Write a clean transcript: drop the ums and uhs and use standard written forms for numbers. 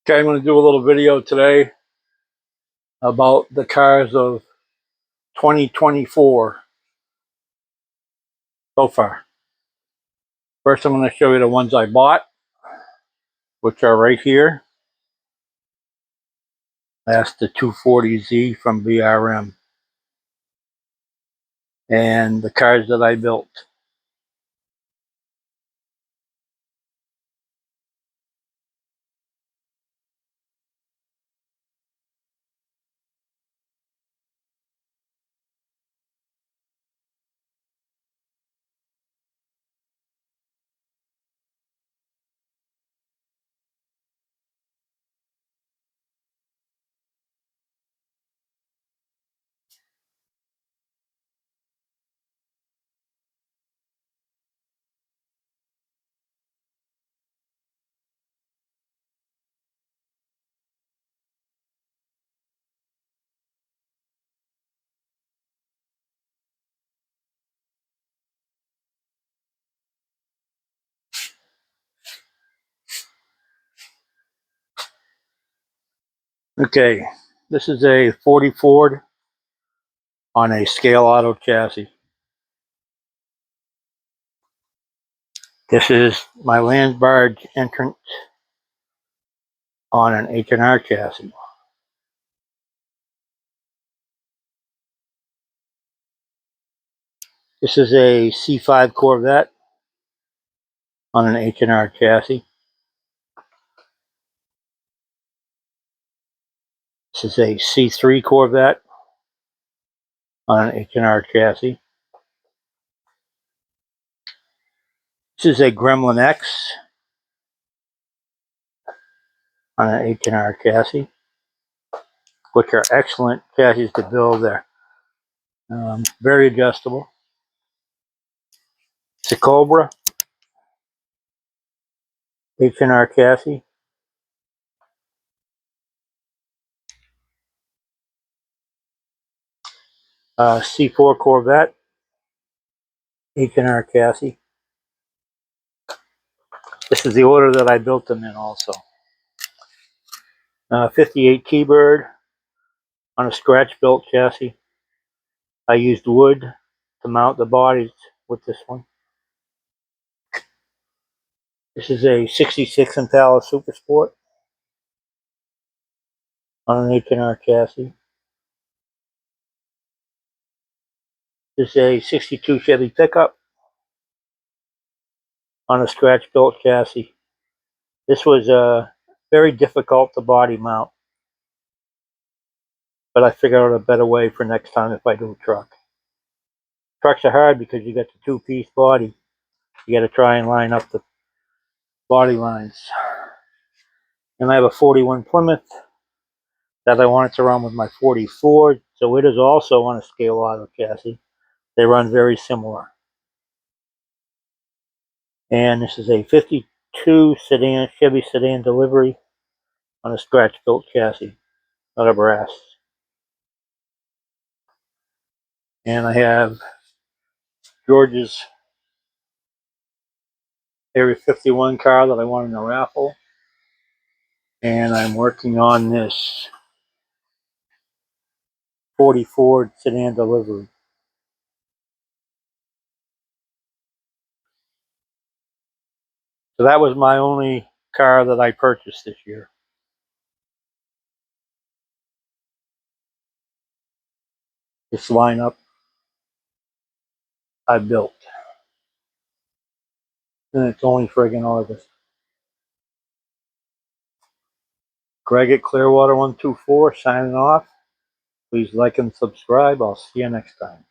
Okay, I'm going to do a little video today about the cars of 2024 so far. First, I'm going to show you the ones I bought, which are right here. That's the 240Z from BRM. And the cars that I built. Okay, this is a 40 Ford on a scale auto chassis. This is my land barge entrance on an H&R chassis. This is a C5 Corvette on an H&R chassis. This is a C3 Corvette on an H&R chassis. This is a Gremlin X on an H&R chassis, which are excellent chassis to build. They're very adjustable. It's a Cobra H&R chassis. C4 Corvette H&R chassis. This is the order that I built them in also. 58 T-Bird on a scratch-built chassis. I used wood to mount the bodies with this one. This is a 66 Impala Super Sport on an H&R chassis. This is a 62 Chevy pickup on a scratch-built chassis. This was very difficult to body mount, but I figured out a better way for next time if I do a truck. Trucks are hard because you got the two-piece body. You got to try and line up the body lines. And I have a 41 Plymouth that I wanted to run with my 40 Ford, so it is also on a scale auto chassis. They run very similar. And this is a 52 sedan, Chevy sedan delivery on a scratch-built chassis out of brass. And I have George's Area 51 car that I won in the raffle. And I'm working on this 40 Ford sedan delivery. So that was my only car that I purchased this year. This lineup I built. And it's only friggin' August. Greg at Clearwater 124 signing off. Please like and subscribe. I'll see you next time.